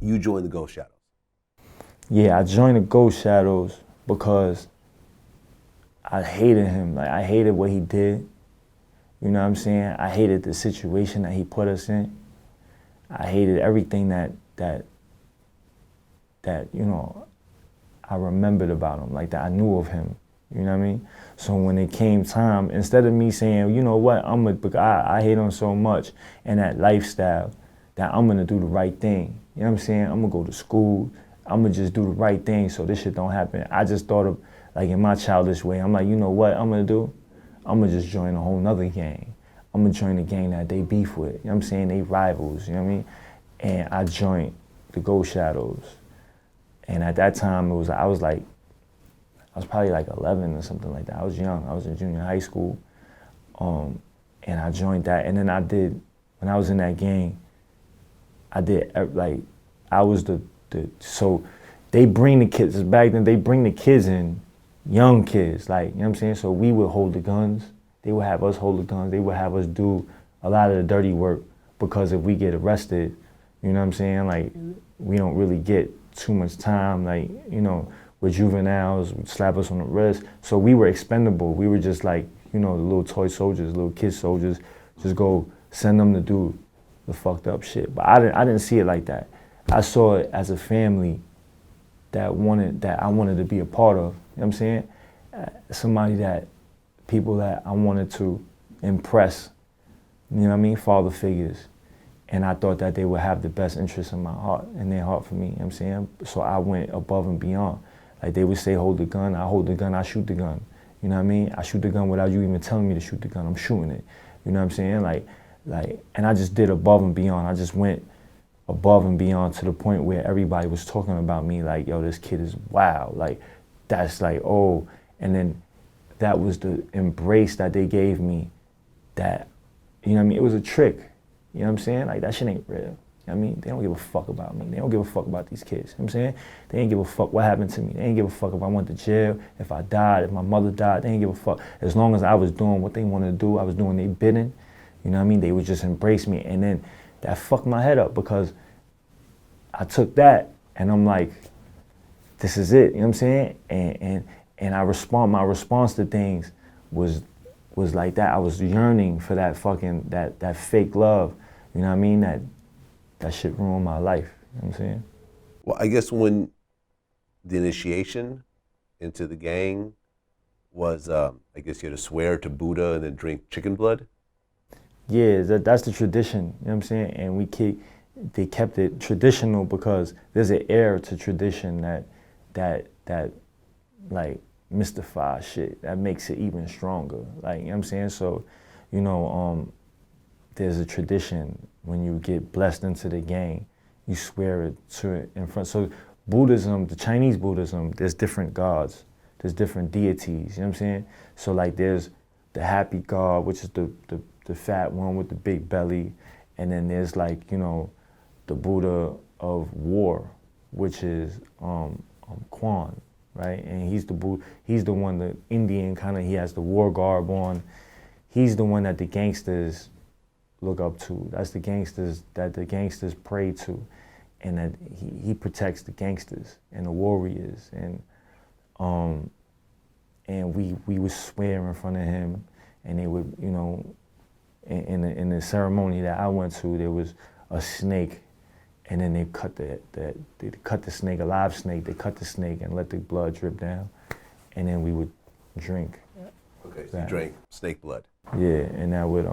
you joined the Ghost Shadows? Yeah, I joined the Ghost Shadows because I hated him. Like, I hated what he did. You know what I'm saying? I hated the situation that he put us in. I hated everything that you know, I remembered about him, like that I knew of him. You know what I mean? So when it came time, instead of me saying, you know what, I hate him so much and that lifestyle, that I'm gonna do the right thing. You know what I'm saying? I'm gonna go to school. I'm gonna just do the right thing so this shit don't happen. I just thought of, like, in my childish way, I'm like, you know what I'm gonna do? I'm gonna just join a whole nother gang. I'm gonna join the gang that they beef with. You know what I'm saying? They rivals, you know what I mean? And I joined the Ghost Shadows. And at that time, I was probably like 11 or something like that. I was young. I was in junior high school. And I joined that. And then when I was in that gang, I was so they bring the kids, back then they bring the kids in, young kids, like, you know what I'm saying? So we would hold the guns. They would have us hold the guns. They would have us do a lot of the dirty work, because if we get arrested, you know what I'm saying? Like, we don't really get too much time, like, you know, with juveniles, would slap us on the wrist. So we were expendable. We were just like, you know, the little toy soldiers, little kid soldiers, just go send them to do the fucked up shit. But I didn't see it like that. I saw it as a family that I wanted to be a part of. You know what I'm saying? People that I wanted to impress, you know what I mean? Father figures. And I thought that they would have the best interests in their heart for me, you know what I'm saying? So I went above and beyond. Like, they would say, hold the gun, I hold the gun, I shoot the gun. You know what I mean? I shoot the gun without you even telling me to shoot the gun, I'm shooting it. You know what I'm saying? Like, and I just did above and beyond. I just went above and beyond to the point where everybody was talking about me like, yo, this kid is wild. Like, that's like, oh. And then that was the embrace that they gave me, that, you know what I mean? It was a trick. You know what I'm saying? Like, that shit ain't real. You know what I mean? They don't give a fuck about me. They don't give a fuck about these kids. You know what I'm saying? They ain't give a fuck what happened to me. They ain't give a fuck if I went to jail, if I died, if my mother died. They ain't give a fuck. As long as I was doing what they wanted to do, I was doing their bidding. You know what I mean? They would just embrace me. And then that fucked my head up, because I took that and I'm like, this is it. You know what I'm saying? And my response to things was like that. I was yearning for that fucking, that fake love. You know what I mean? That shit ruined my life. You know what I'm saying? Well, I guess when the initiation into the gang was, I guess you had to swear to Buddha and then drink chicken blood? Yeah, that's the tradition. You know what I'm saying? And they kept it traditional because there's an air to tradition that like mystifies shit, that makes it even stronger. Like, you know what I'm saying? So, you know, there's a tradition when you get blessed into the gang, you swear it to it in front. So Buddhism, the Chinese Buddhism, there's different gods, there's different deities, you know what I'm saying? So like, there's the happy god, which is the fat one with the big belly, and then there's, like, you know, the Buddha of war, which is Guan, right? And he's the one, the Indian kind of, he has the war garb on. He's the one that the gangsters look up to. That's the gangsters that the gangsters pray to, and that he protects the gangsters and the warriors. And we would swear in front of him, and they would, you know, in the ceremony that I went to, there was a snake, and then they cut the snake, a live snake. They cut the snake and let the blood drip down, and then we would drink. Okay, so you drank snake blood. Yeah, and that would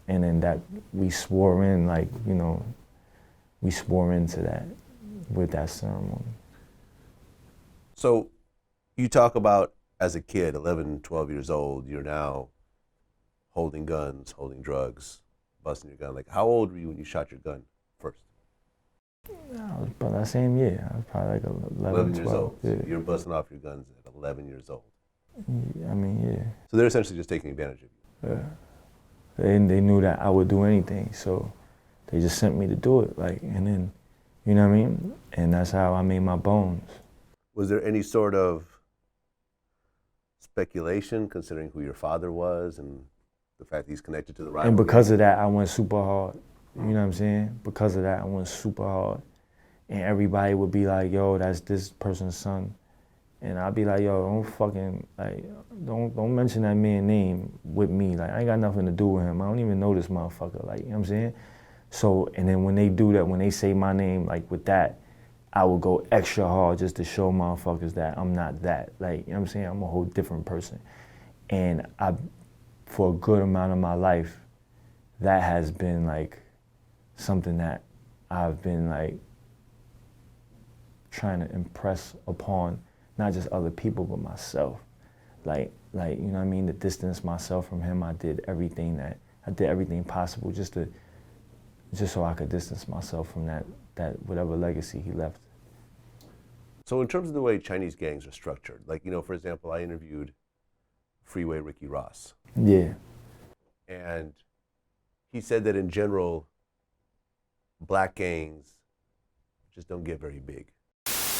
and then that we swore in, like, you know, we swore into that with that ceremony. So you talk about, as a kid, 11, 12 years old, you're now holding guns, holding drugs, busting your gun. Like, how old were you when you shot your gun first? I was about that same year. I was probably like 11 years 12. old. Yeah. So you're busting off your guns at 11 years old. I mean, yeah. So they're essentially just taking advantage of you. Yeah. They knew that I would do anything, so they just sent me to do it. Like, and then, you know what I mean? And that's how I made my bones. Was there any sort of speculation, considering who your father was and the fact that he's connected to the rival? And because of that, I went super hard. You know what I'm saying? Because of that, I went super hard. and everybody would be like, yo, that's this person's son. And I'd be like, yo, don't fucking, like, don't mention that man's name with me. Like, I ain't got nothing to do with him. I don't even know this motherfucker. Like, you know what I'm saying? So, and then when they do that, when they say my name, like with that, I would go extra hard just to show motherfuckers that I'm not that. Like, you know what I'm saying? I'm a whole different person. And for a good amount of my life, that has been like something that I've been like trying to impress upon not just other people, but myself. Like, you know what I mean? To distance myself from him, I did everything possible just so I could distance myself from that whatever legacy he left. So in terms of the way Chinese gangs are structured, like, you know, for example, I interviewed Freeway Ricky Ross. Yeah. And he said that in general, black gangs just don't get very big.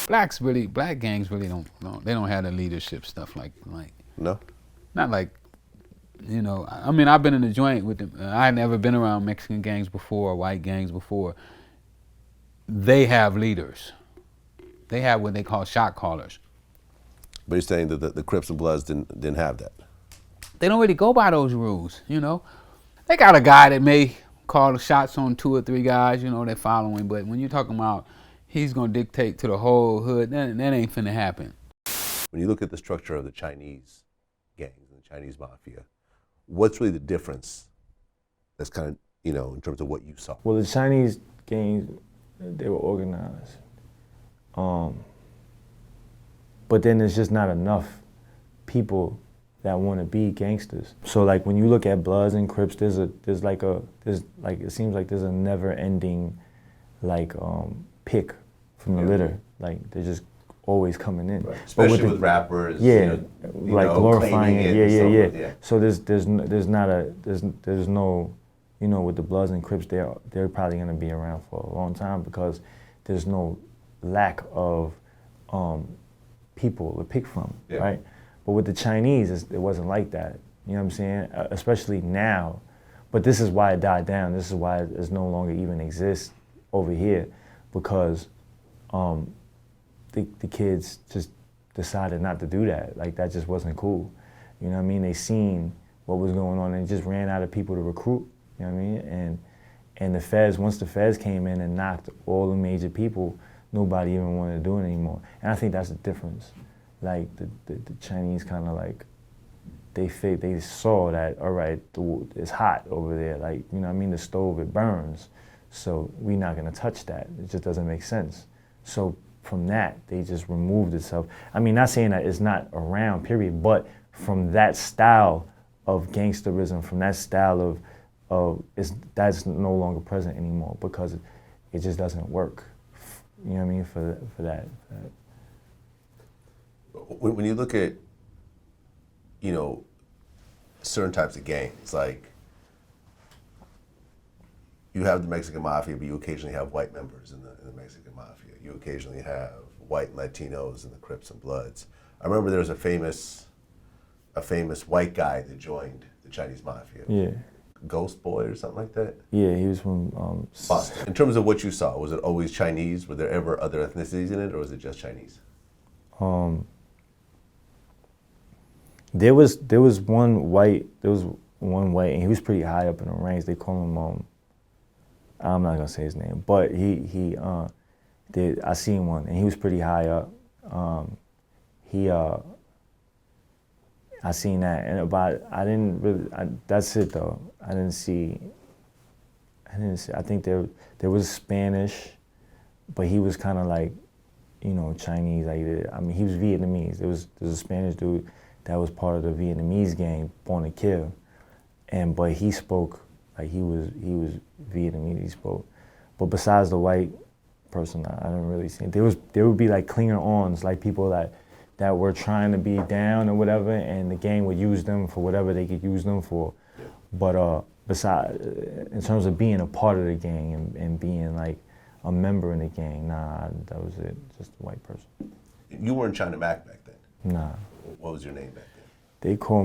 Black gangs really don't have the leadership stuff like. No? Not like, you know, I mean, I've been in the joint with them. I had never been around Mexican gangs before, or white gangs before. They have leaders. They have what they call shot callers. But you're saying that the Crips and Bloods didn't have that? They don't really go by those rules, you know. They got a guy that may call the shots on 2 or 3 guys, you know, they're following. But when you're talking about he's going to dictate to the whole hood, that ain't finna happen. When you look at the structure of the Chinese gangs and the Chinese mafia, what's really the difference that's kind of, you know, in terms of what you saw? Well, the Chinese gangs, they were organized. But then there's just not enough people that want to be gangsters. So like when you look at Bloods and Crips, it seems like there's a never-ending like pick from the litter. Like they're just always coming in. Right. Especially with rappers. Yeah, you like know, glorifying it. Yeah. Yeah. So there's no, you know, with the Bloods and Crips, they're probably gonna be around for a long time because there's no lack of people to pick from, right? But with the Chinese, it wasn't like that. You know what I'm saying? Especially now. But this is why it died down. This is why it no longer even exists over here, because the kids just decided not to do that. Like that just wasn't cool. You know what I mean? They seen what was going on and just ran out of people to recruit. You know what I mean? And the feds, once the feds came in and knocked all the major people, nobody even wanted to do it anymore. And I think that's the difference. Like the Chinese kind of like, they saw that, all right, it's hot over there. Like, you know what I mean? The stove, it burns. So we're not gonna touch that. It just doesn't make sense. So from that, they just removed itself. I mean, not saying that it's not around, period, but from that style of gangsterism, from that style that's no longer present anymore because it just doesn't work. You know what I mean, for that. When you look at, you know, certain types of gangs, like you have the Mexican Mafia, but you occasionally have white members in the Mexican Mafia. You occasionally have white Latinos in the Crips and Bloods. I remember there was a famous white guy that joined the Chinese Mafia. Yeah. Ghost Boy or something like that? Yeah, he was from Boston. In terms of what you saw, was it always Chinese? Were there ever other ethnicities in it, or was it just Chinese? There was one white, and he was pretty high up in the ranks. They call him I'm not gonna say his name, but I seen one, and he was pretty high up. I seen that, and that's it though. I didn't see, I think there was Spanish, but he was kind of like, you know, Chinese. I mean, he was Vietnamese. There's a Spanish dude that was part of the Vietnamese gang, Born to Kill, but he spoke, like he was Vietnamese, he spoke. But besides the white person, I didn't really see it. There would be like clinger-ons, like people that were trying to be down or whatever, and the gang would use them for whatever they could use them for. But besides, in terms of being a part of the gang and being like a member in the gang, nah, that was it, just a white person. You weren't China Mac back then? Nah. What was your name back then? They call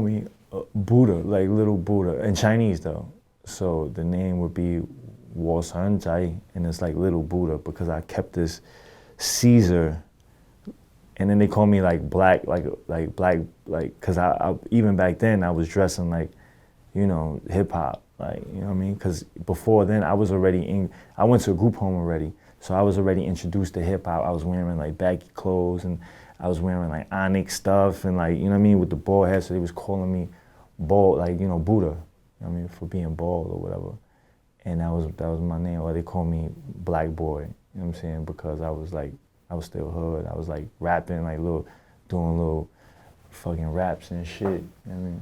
me Buddha, like little Buddha, in Chinese though. So the name would be Wosanjai, and it's like little Buddha because I kept this Caesar, and then they call me like black, like black, like because I even back then I was dressing like, you know, hip hop, like, you know what I mean? Because before then I was already I went to a group home already, so I was already introduced to hip hop. I was wearing like baggy clothes, and I was wearing like onyx stuff, and like, you know what I mean, with the bald head, so they was calling me bald, like, you know, Buddha, you know what I mean, for being bald or whatever. And that was my name, or they called me Black Boy, you know what I'm saying, because I was like, I was still hood. I was like rapping, like doing little fucking raps and shit, you know what I mean?